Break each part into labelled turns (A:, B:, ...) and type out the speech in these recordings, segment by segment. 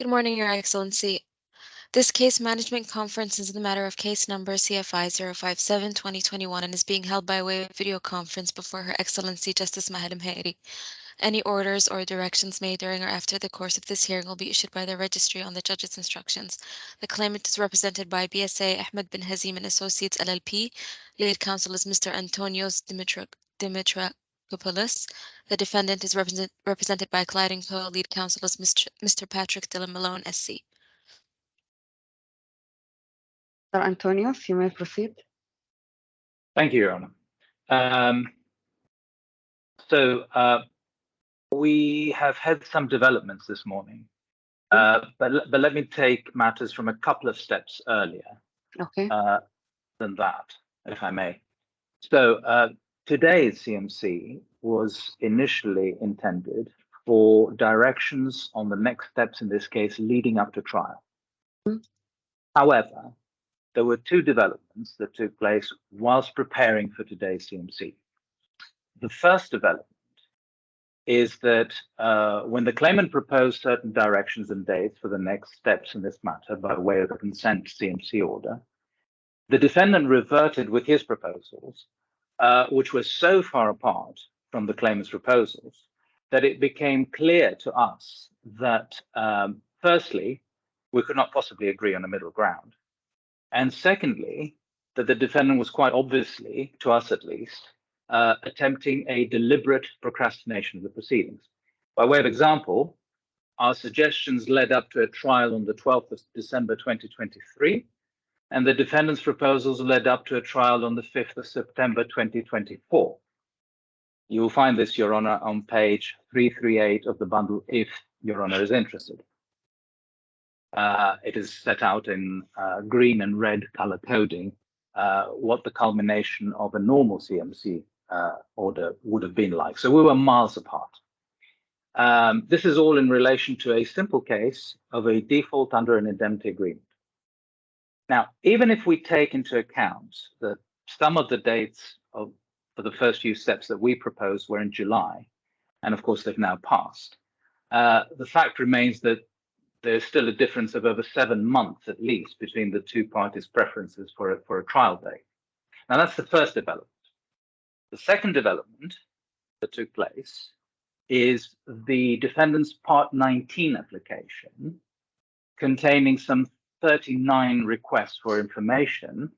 A: Good morning, Your Excellency. This case management conference is in the matter of case number CFI 057-2021 and is being held by way of video conference before Her Excellency Justice Maha Mheiri. Any orders or directions made during or after the course of this hearing will be issued by the registry on the judge's instructions. The claimant is represented by BSA Ahmed bin Hazim and Associates LLP. Lead counsel is Mr. Antonios Dimitrakopoulos. The defendant is represented by Clyde & Co. Lead counsel is Mr. Patrick Dillon Malone, SC.
B: Sir Antonios, you may proceed.
C: Thank you, Your Honor. We have had some developments this morning, but let me take matters from a couple of steps earlier than that, if I may. So today's CMC was initially intended for directions on the next steps in this case leading up to trial. However, there were two developments that took place whilst preparing for today's CMC. The first development is that when the claimant proposed certain directions and dates for the next steps in this matter by way of a consent CMC order, the defendant reverted with his proposals, which were so far apart from the claimant's proposals that it became clear to us that, firstly, we could not possibly agree on a middle ground. And secondly, that the defendant was quite obviously, to us at least, attempting a deliberate procrastination of the proceedings. By way of example, our suggestions led up to a trial on the 12th of December 2023, and the defendant's proposals led up to a trial on the 5th of September 2024. You will find this, Your Honor, on page 338 of the bundle if Your Honor is interested. It is set out in green and red color coding what the culmination of a normal CMC order would have been like. So we were miles apart. This is all in relation to a simple case of a default under an indemnity agreement. Now, even if we take into account that some of the dates for the first few steps that we proposed were in July, and of course they've now passed, the fact remains that there's still a difference of over 7 months at least between the two parties' preferences for a trial date. Now that's the first development. The second development that took place is the defendant's Part 19 application containing some 39 requests for information,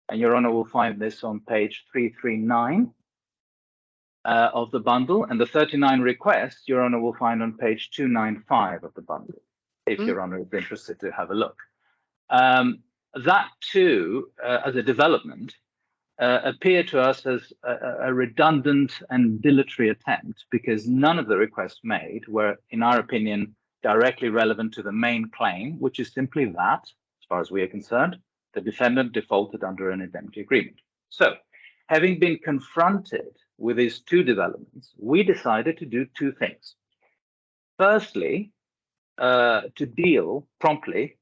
C: and Your Honor will find this on page 339 of the bundle, and the 39 requests Your Honor will find on page 295 of the bundle, if Your Honor is interested to have a look. That too, as a development, appeared to us as a redundant and dilatory attempt because none of the requests made were, in our opinion, directly relevant to the main claim, which is simply that, as far as we are concerned, the defendant defaulted under an indemnity agreement. So, having been confronted with these two developments, we decided to do two things. Firstly, to deal promptly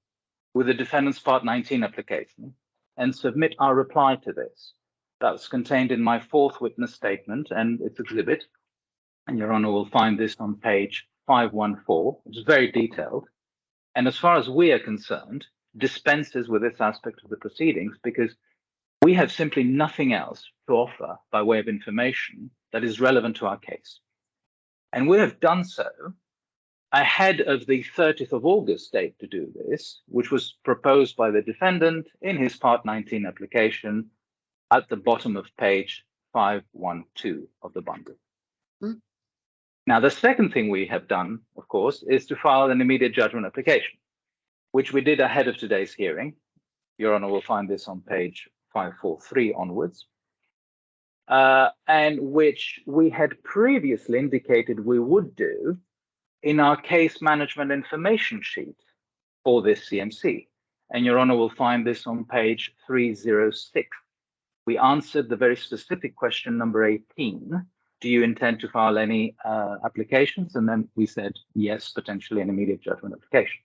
C: with the defendant's Part 19 application and submit our reply to this. That's contained in my fourth witness statement and its exhibit, and Your Honor will find this on page 514, which is very detailed, and as far as we are concerned, dispenses with this aspect of the proceedings because we have simply nothing else to offer by way of information that is relevant to our case. And we have done so ahead of the 30th of August date to do this, which was proposed by the defendant in his Part 19 application at the bottom of page 512 of the bundle. Now, the second thing we have done, of course, is to file an immediate judgment application, which we did ahead of today's hearing. Your Honor will find this on page 543 onwards, and which we had previously indicated we would do in our case management information sheet for this CMC. And Your Honor will find this on page 306. We answered the very specific question number 18. Do you intend to file any applications? And then we said, yes, potentially an immediate judgment application.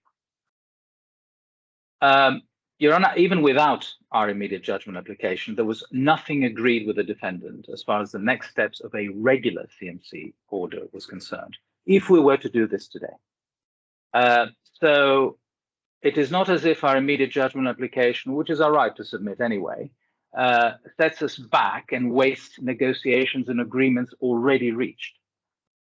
C: Your Honor, even without our immediate judgment application, there was nothing agreed with the defendant as far as the next steps of a regular CMC order was concerned, if we were to do this today. So it is not as if our immediate judgment application, which is our right to submit anyway, sets us back and wastes negotiations and agreements already reached.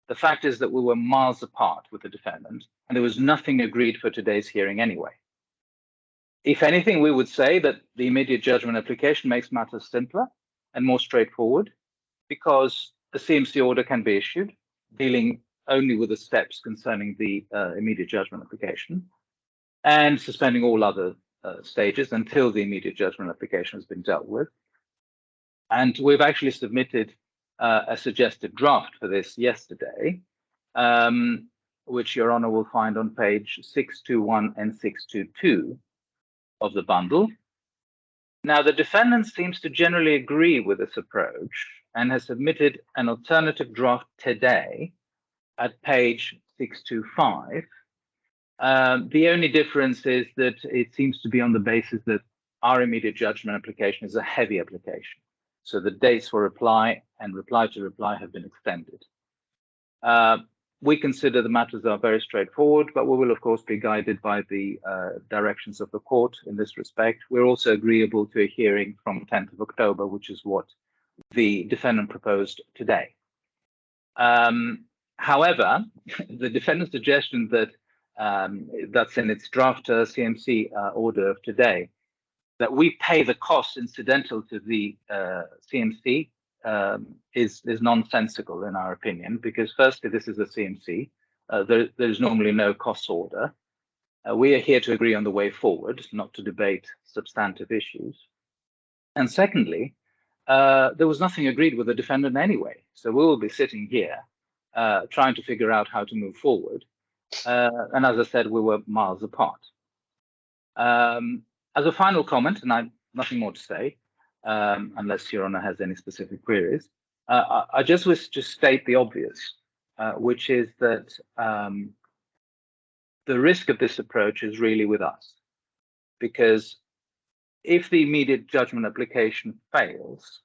C: The fact is that we were miles apart with the defendant, and there was nothing agreed for today's hearing anyway. If anything, we would say that the immediate judgment application makes matters simpler and more straightforward, because a CMC order can be issued, dealing only with the steps concerning the immediate judgment application, and suspending all other stages until the immediate judgment application has been dealt with. And we've actually submitted a suggested draft for this yesterday, which Your Honor will find on page 621 and 622 of the bundle. Now, the defendant seems to generally agree with this approach and has submitted an alternative draft today at page 625. The only difference is that it seems to be on the basis that our immediate judgment application is a heavy application. So the dates for reply and reply to reply have been extended. We consider the matters are very straightforward, but we will, of course, be guided by the directions of the court in this respect. We're also agreeable to a hearing from 10th of October, which is what the defendant proposed today. However, the defendant's suggestion that that's in its draft CMC order of today, that we pay the costs incidental to the CMC is nonsensical in our opinion, because firstly, this is a CMC. There's normally no costs order. We are here to agree on the way forward, not to debate substantive issues. And secondly, there was nothing agreed with the defendant anyway. So we will be sitting here trying to figure out how to move forward. And as I said, we were miles apart. As a final comment, and I have nothing more to say, unless Your Honor has any specific queries, I just wish to state the obvious, which is that the risk of this approach is really with us, because if the immediate judgment application fails,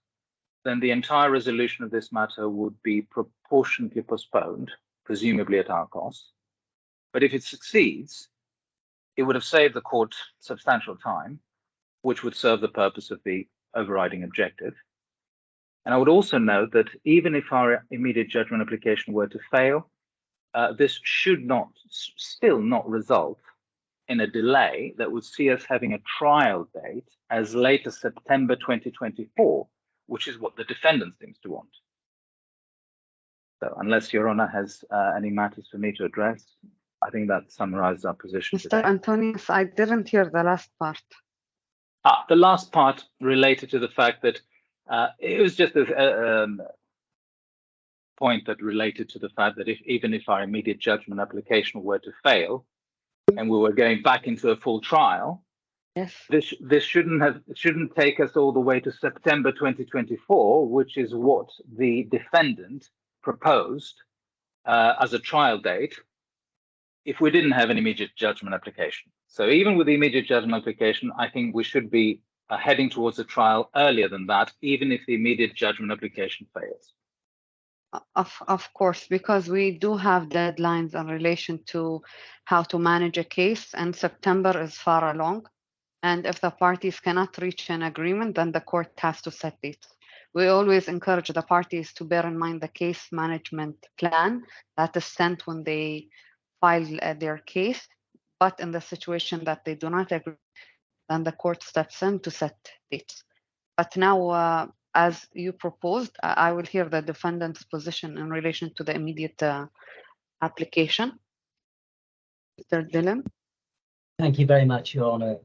C: then the entire resolution of this matter would be proportionately postponed, presumably at our cost. But if it succeeds, it would have saved the court substantial time, which would serve the purpose of the overriding objective. And I would also note that even if our immediate judgment application were to fail, this should still not result in a delay that would see us having a trial date as late as September 2024, which is what the defendant seems to want. So unless Your Honor has any matters for me to address, I think that summarizes our position today.
B: Mr. Antonius, I didn't hear the last part.
C: The last part related to the fact that it was just a point that related to the fact that even if our immediate judgment application were to fail and we were going back into a full trial,
B: yes,
C: this shouldn't take us all the way to September 2024, which is what the defendant proposed as a trial date, if we didn't have an immediate judgment application. So even with the immediate judgment application, I think we should be heading towards a trial earlier than that, even if the immediate judgment application fails.
B: Of course, because we do have deadlines in relation to how to manage a case, and September is far along. And if the parties cannot reach an agreement, then the court has to set dates. We always encourage the parties to bear in mind the case management plan that is sent when they file their case. But in the situation that they do not agree, then the court steps in to set dates. But now, as you proposed, I will hear the defendant's position in relation to the immediate application. Mr. Dillon.
D: Thank you very much, Your Honor.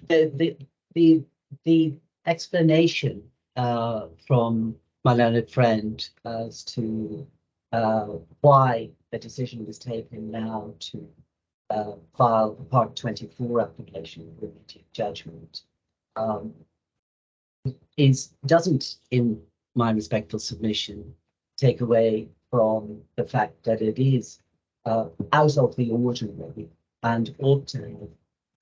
D: The explanation from my learned friend as to why the decision was taken now to file the Part 24 application for immediate judgment doesn't, in my respectful submission, take away from the fact that it is out of the ordinary and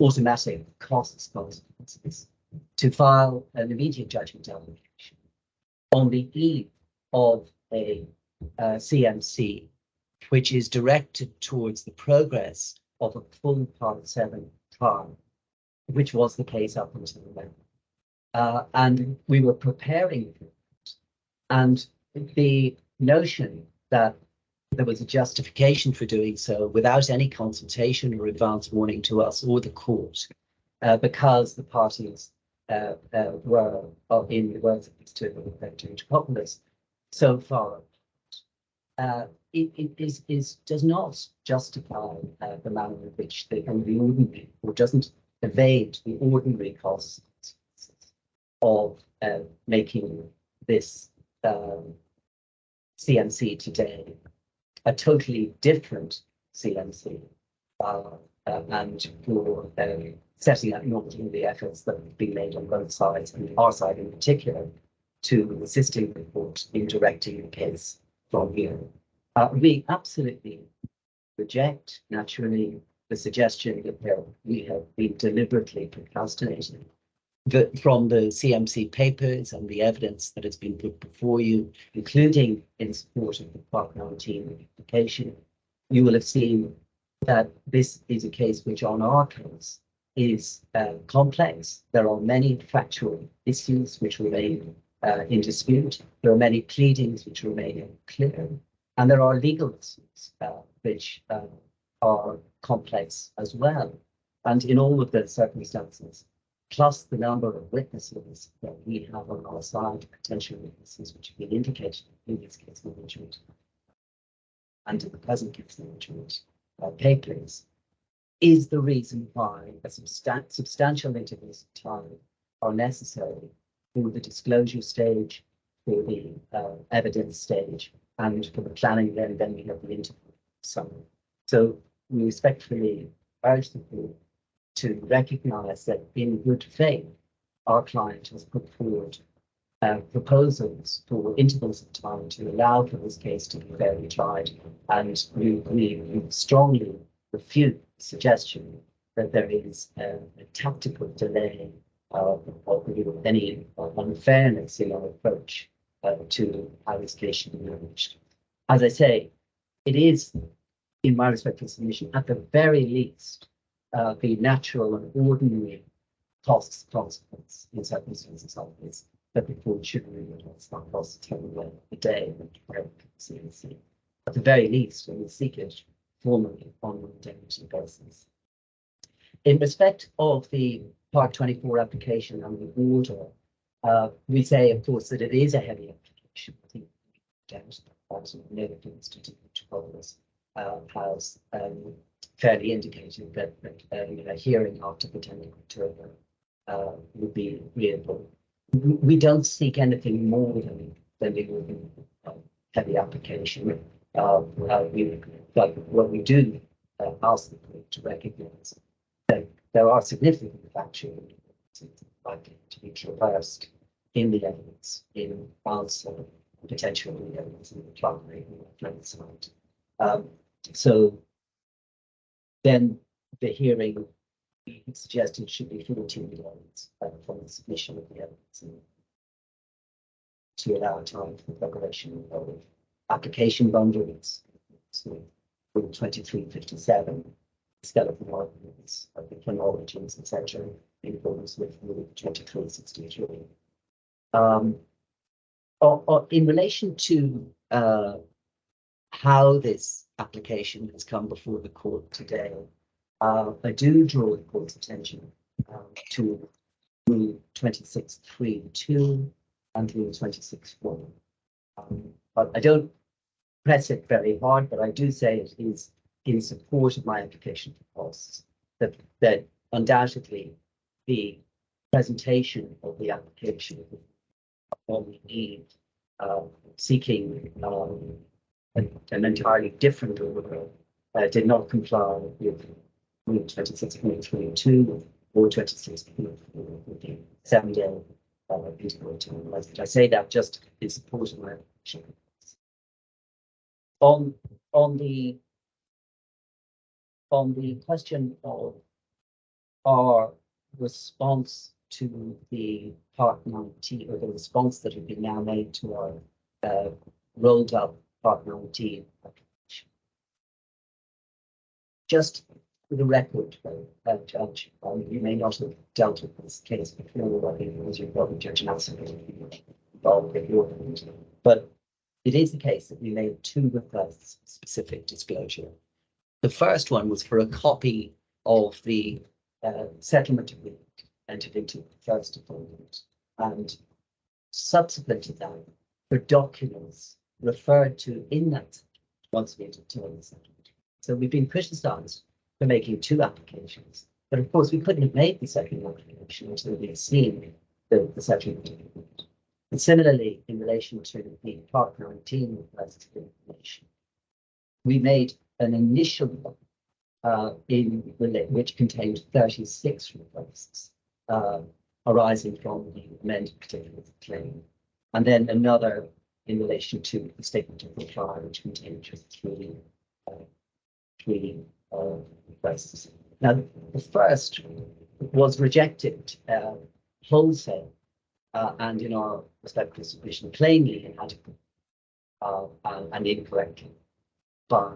D: automatic consequences to file an immediate judgment application on the eve of a CMC, which is directed towards the progress of a full Part 7 trial, which was the case up until then. And we were preparing for it. And the notion that there was a justification for doing so without any consultation or advance warning to us or the court, because the parties were, in the words of Mr. Populous, so far, it does not justify the manner in which the ordinary, or doesn't evade the ordinary costs of making this CMC today a totally different CMC, and for setting up not only the efforts that have been made on both sides, and our side in particular, to assisting the court in directing the case from here. We absolutely reject, naturally, the suggestion that we have been deliberately procrastinating. From the CMC papers and the evidence that has been put before you, including in support of the Part 19 application, you will have seen that this is a case which, on our case, is complex. There are many factual issues which remain in dispute. There are many pleadings which remain unclear, and there are legal issues which are complex as well. And in all of those circumstances, plus the number of witnesses that we have on our side, potential witnesses which have been indicated in this case management and in the present case management papers, is the reason why a substantial intervals of time are necessary for the disclosure stage, for the evidence stage, and for the planning. Then we have the interview summary. So we respectfully urge the court to recognise that in good faith, our client has put forward proposals for intervals of time to allow for this case to be fairly tried, and we strongly refute the suggestion that there is a tactical delay or any unfairness in our approach to how this case should be managed. As I say, it is, in my respectful submission, at the very least, the natural and ordinary consequence in circumstances like this, that the court should realize that costs 10 away a day and CMC. At the very least, we will seek it formally on an indemnity basis. In respect of the Part 24 application and the order, we say, of course, that it is a heavy application. I think many things to do this has fairly indicated that a hearing after the 10th of October would be agreeable. We don't seek anything more than the heavy application. But what we do ask the court to recognise that there are significant factual likely to be traversed in the evidence in answer potential evidence in the primary side. So then the hearing suggested should be 14 days from the submission of the evidence to allow time for preparation of application bundles. So 2357, skeleton arguments of the chronologies, etc., in accordance with Rule 2363. In relation to how this application has come before the court today, I do draw the court's attention to Rule 2632 and Rule 26.1. But I don't press it very hard, but I do say it is in support of my application for costs, that undoubtedly the presentation of the application on the need seeking an entirely different order did not comply with Rule 26.32 or 26.4, 7-day interval time. I say that just in support of my application. On the question of our response to the Part 19, or the response that had been now made to our rolled up Part 19 application. Just for the record, Judge, you may not have dealt with this case before, I think it was your brother, Judge Nelson, involved with your, but it is the case that we made two requests for specific disclosure. The first one was for a copy of the settlement agreement entered into the first appointment, and subsequent to that, for documents referred to in that once we entered the settlement. So we've been criticised for making two applications, but of course we couldn't have made the second application until we'd seen the settlement agreement. And similarly, in relation to the Part 19 request for information, we made an initial one which contained 36 requests arising from the amended particular claim, and then another in relation to the statement of reply, which contained just three requests. Now, the first was rejected wholesale and in our respective submission plainly inadequate and incorrectly by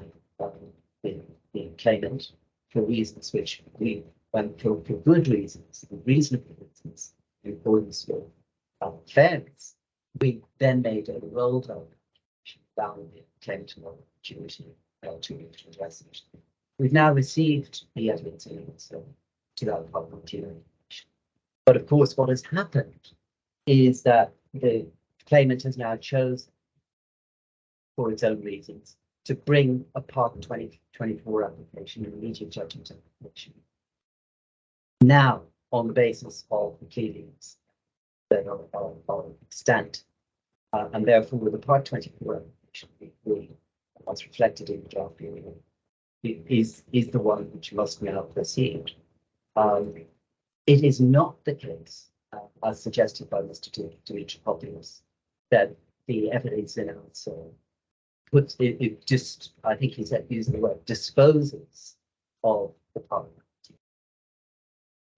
D: the claimant for reasons which we went for good reasons, reasonable reasons, in accordance with fairness. We then made a rolled up down the claim to no duty to address it. We've now received the evidence to that public hearing. But of course, what has happened is that the claimant has now chosen, for its own reasons, to bring a Part 2024 application, an immediate judgment application. Now, on the basis of the pleadings that are extant, and therefore the Part 24 application, what's reflected in the draft period, is the one which must now proceed. It is not the case, as suggested by Mr. Dimitriopoulos, that the evidence in answer puts it just, I think he said, using the word, disposes of the parliament.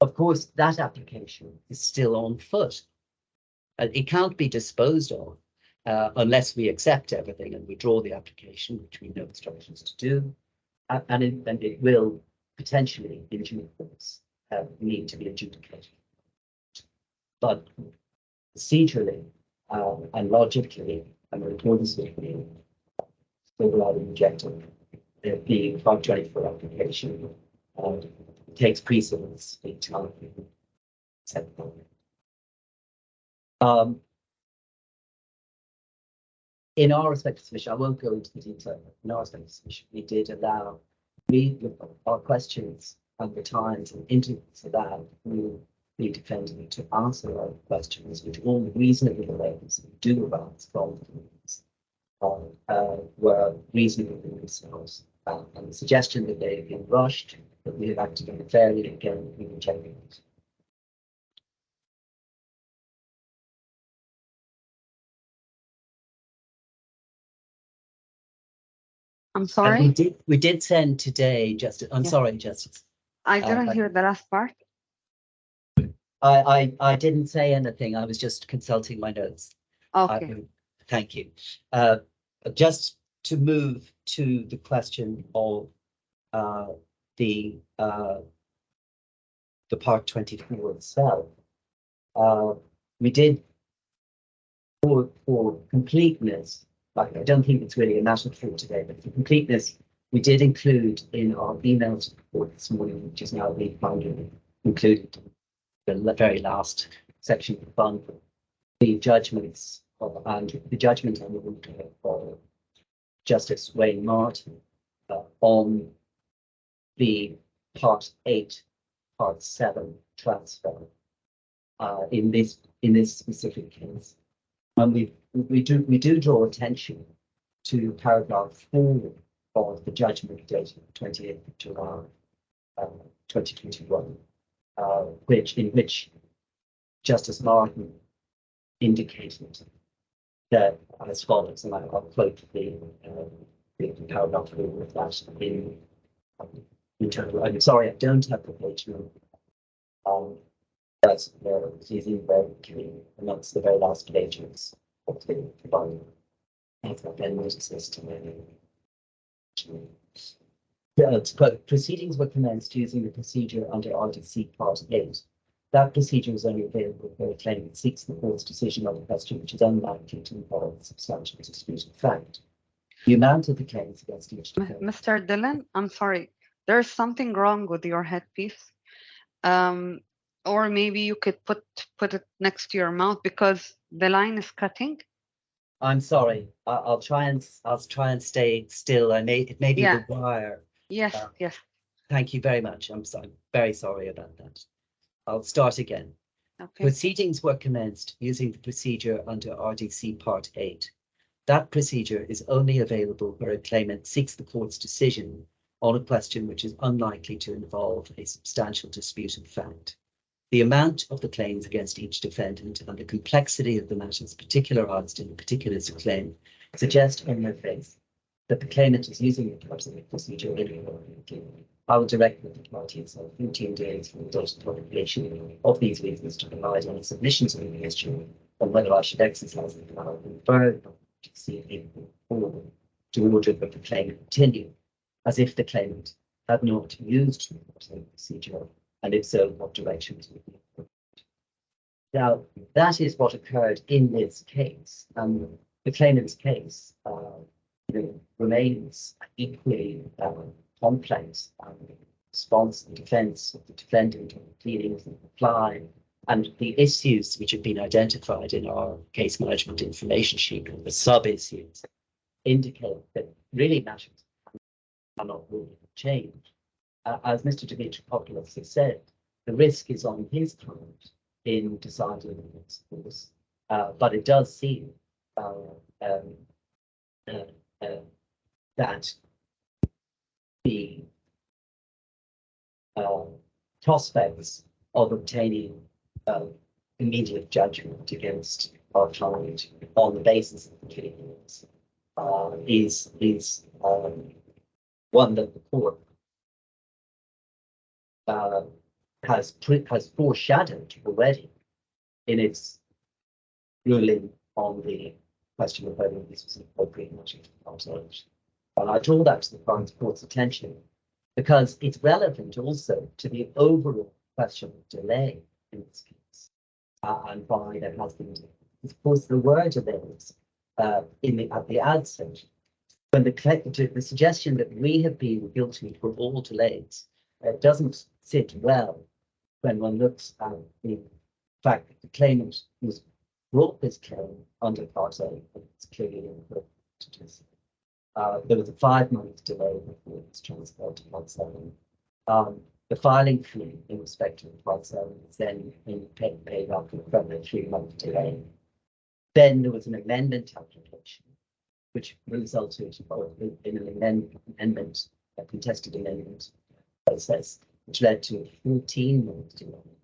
D: Of course, that application is still on foot. It can't be disposed of unless we accept everything and withdraw the application, which we know instructions to do, and it will potentially, in due course, need to be adjudicated. But procedurally and logically, and in accordance with the rejecting the Part 24 application takes precedence in time. In our respective submission, I won't go into the detail. In our respective submission, we did allow our questions and the times and interviews allowed the defendant to answer our questions, which all reasonable delays do arise from were reasonable in themselves. And the suggestion that they have been rushed, that we have acted unfairly, again, we reject it.
B: I'm sorry.
D: We did send today, Justice. I'm sorry, Justice.
B: I didn't hear the last part.
D: I didn't say anything. I was just consulting my notes.
B: Okay.
D: Thank you. Just to move to the question of the Part 24 itself, we did for completeness. I don't think it's really a matter for today, but for completeness, we did include in our emails report this morning, which is now being found included in the very last section of the bundle, the judgments and the judgment on the root of Justice Wayne Martin on the Part 8, Part 7 transfer in this specific case. And we do draw attention to paragraph 4 of the judgment dated 28th of July 2021, in which Justice Martin indicated that as follows, and I'll quote the paragraph 4 of that in total. I'm sorry, I don't have the page number. That's he's in amongst the very last pages of the volume. I've then noticed this to me. Proceedings were commenced using the procedure under RDC Part 8. That procedure is only available where a claimant seeks the court's decision on a question which is unlikely to involve a substantial dispute of fact. The amount of the claims against each defendant.
B: Mr. Dillon, I'm sorry. There's something wrong with your headpiece. Or maybe you could put it next to your mouth because the line is cutting.
D: I'm sorry. I'll try and stay still. It may be
B: Yeah.
D: the wire.
B: Yes, yes.
D: Thank you very much. I'm very sorry about that. I'll start again.
B: Okay.
D: Proceedings were commenced using the procedure under RDC Part 8. That procedure is only available where a claimant seeks the court's decision on a question which is unlikely to involve a substantial dispute of fact. The amount of the claims against each defendant and the complexity of the matters particularized in the particulars of claim suggest on their face that the claimant is using the procedure illegally. I will direct the parties on 14 days from the date of publication of these reasons to provide any submissions on the issue on whether I should exercise the power conferred to see if forward to order that the claimant continue, as if the claimant had not used the procedure, and if so, what directions would be appropriate. Now, that is what occurred in this case. The claimant's case remains equally complex. Response and defence of the defendant, pleadings and reply, and the issues which have been identified in our case management information sheet, or the sub-issues, indicate that really matters cannot really change. As Mr. Dimitropoulos has said, the risk is on his client in deciding this course, but it does seem that the prospects of obtaining immediate judgment against our client on the basis of the pleadings is one that the court has foreshadowed already in its ruling on the question of whether this was an appropriate measure to observe. And I draw that to the court's attention because it's relevant also to the overall question of delay in this case, and why there has been delay. Of course, there were delays at the outset. When the suggestion that we have been guilty for all delays doesn't sit well when one looks at the fact that the claimant was brought this claim under Part A, it's clearly inappropriate to do so. There was a 5-month delay before it was transferred to Part 7. The filing fee in respect of Part 7 was then paid after a further 3-month delay. Then there was an amendment application, which resulted in an amendment, a contested amendment process, which led to a 14-month delay.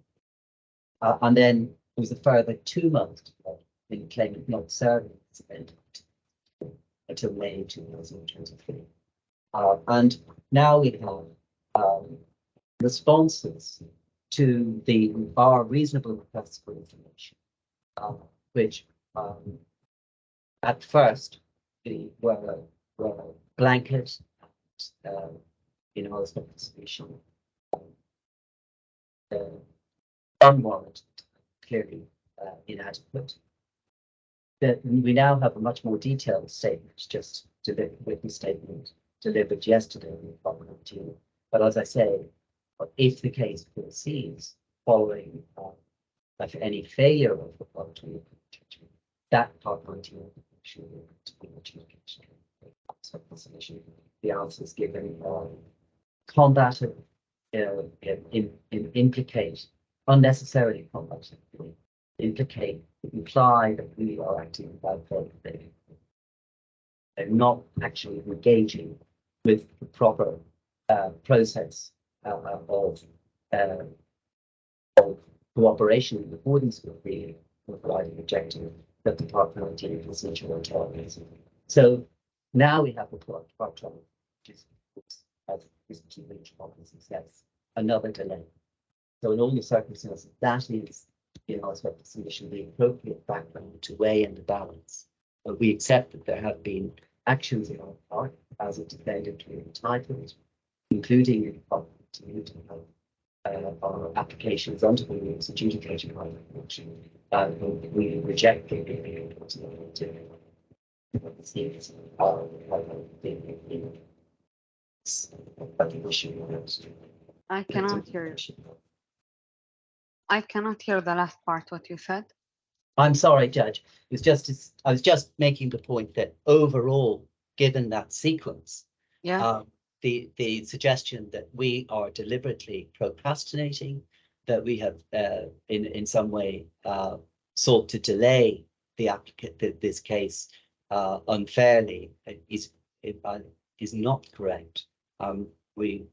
D: And then there was a further 2-month delay in the claimant not serving this amendment until May 2023. And now we have responses to our reasonable requests for information, which at first were blanket in our submission, unwarranted, clearly inadequate. That we now have a much more detailed statement, just written statement delivered yesterday in the Parliament team. But as I say, if the case proceeds following any failure of the Part 2 judgment, that Part 19 should be adjudication. The answer is given combative, implicate, unnecessarily combative, imply that we are acting without faith. They're not actually engaging with the proper process of cooperation in accordance with the overriding objective that the Part 19 procedure targets. So now we have the Part 12, which is, as Mr. Dimitropoulos says, another delay. So in all the circumstances, that is, in our submission, the appropriate background to weigh in the balance. But we accept that there have been actions in our part as a defendant to be entitled including our applications under the rules adjudicated by the court. We reject the
B: I cannot hear you. I cannot hear the last part, what you said.
D: I'm sorry, Judge. I was just making the point that overall, given that sequence,
B: Yeah.
D: The suggestion that we are deliberately procrastinating, that we have in some way sought to delay this case unfairly is not correct. We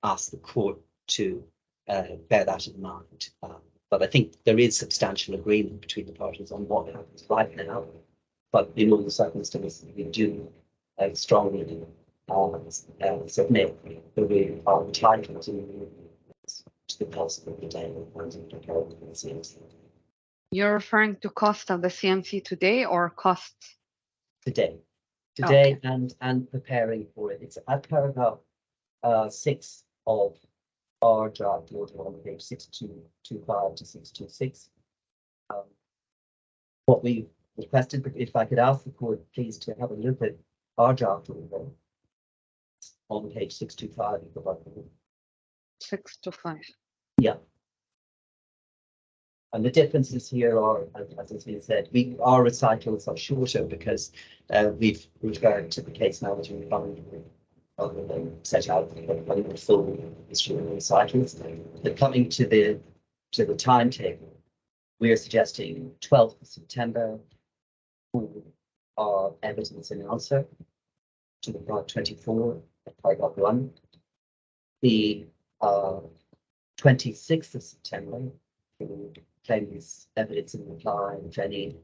D: ask the court to bear that in mind. But I think there is substantial agreement between the parties on what happens right now. But in all the circumstances, we do strongly submit that we are entitled to the cost of the day.
B: You're referring to cost of the CMC today or costs?
D: Today,
B: Okay.
D: and preparing for it. It's at paragraph 6 of our draft order on page 6225 to 626. What we requested, if I could ask the court please to have a look at our draft order on page 625 of the document.
B: 625.
D: Yeah. And the differences here are, as has been said, our recitals are shorter because we've referred to the case management fund rather than set out the full history of the recitals. But coming to the timetable, we are suggesting 12th of September for our evidence and answer to the part 24, paragraph 1. The 26th of September for claims, evidence and reply, if any,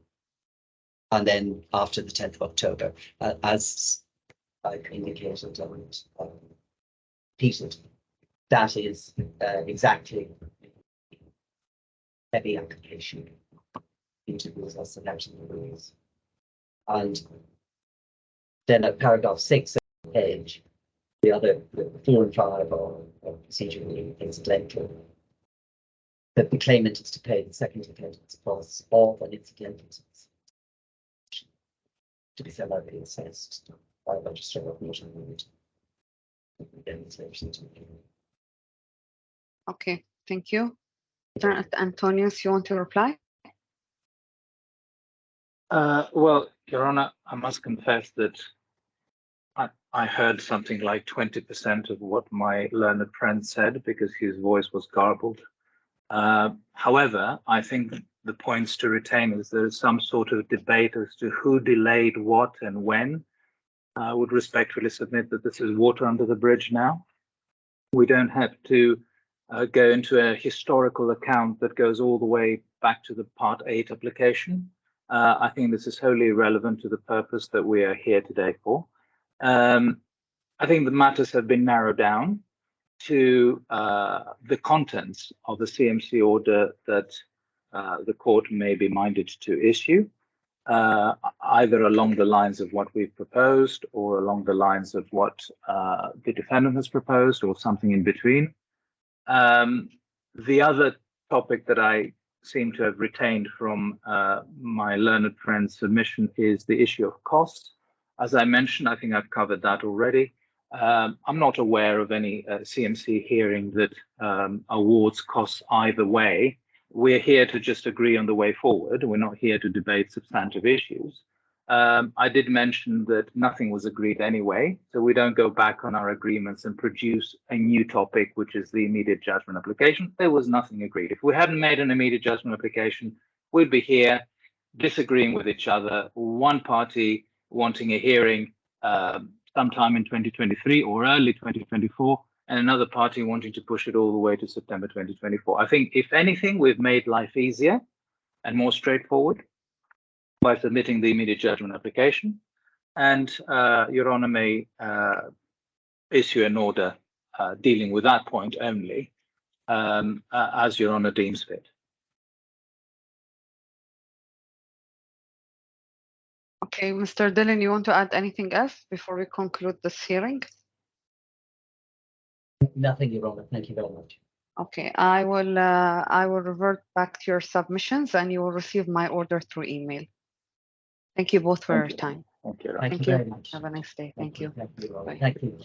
D: and then after the 10th of October, as I've indicated and repeated, that is exactly heavy application into rules as selection of rules. And then at paragraph 6 of the page, the other 4 and 5 are procedurally incidental. That the claimant is to pay the second attendance costs of an incidental to be similarly assessed by a registrar of motor unit.
B: Okay, thank you. Antonius, you want to reply?
C: Well, Your Honor, I must confess that I heard something like 20% of what my learned friend said because his voice was garbled. However, I think the points to retain is there is some sort of debate as to who delayed what and when. I would respectfully submit that this is water under the bridge now. We don't have to go into a historical account that goes all the way back to the Part 8 application. I think this is wholly irrelevant to the purpose that we are here today for. I think the matters have been narrowed down to the contents of the CMC order that the court may be minded to issue, either along the lines of what we've proposed or along the lines of what the defendant has proposed or something in between. The other topic that I seem to have retained from my learned friend's submission is the issue of cost. As I mentioned, I think I've covered that already. I'm not aware of any CMC hearing that awards costs either way. We're here to just agree on the way forward. We're not here to debate substantive issues. I did mention that nothing was agreed anyway, so we don't go back on our agreements and produce a new topic, which is the immediate judgment application. There was nothing agreed. If we hadn't made an immediate judgment application, we'd be here disagreeing with each other, one party wanting a hearing sometime in 2023 or early 2024, and another party wanting to push it all the way to September 2024. I think, if anything, we've made life easier and more straightforward by submitting the immediate judgment application. And Your Honor may issue an order dealing with that point only, as Your Honor deems fit.
B: Okay, Mr. Dillon, you want to add anything else before we conclude this hearing?
D: Nothing, Your Honor. Thank you very much.
B: Okay, I will revert back to your submissions, and you will receive my order through email. Thank you both for your time.
C: Thank you.
D: Thank you
B: Thank you.
D: very much.
B: Have a nice day. Thank you.
D: Thank you, Your Honor.
B: Bye.
D: Thank you.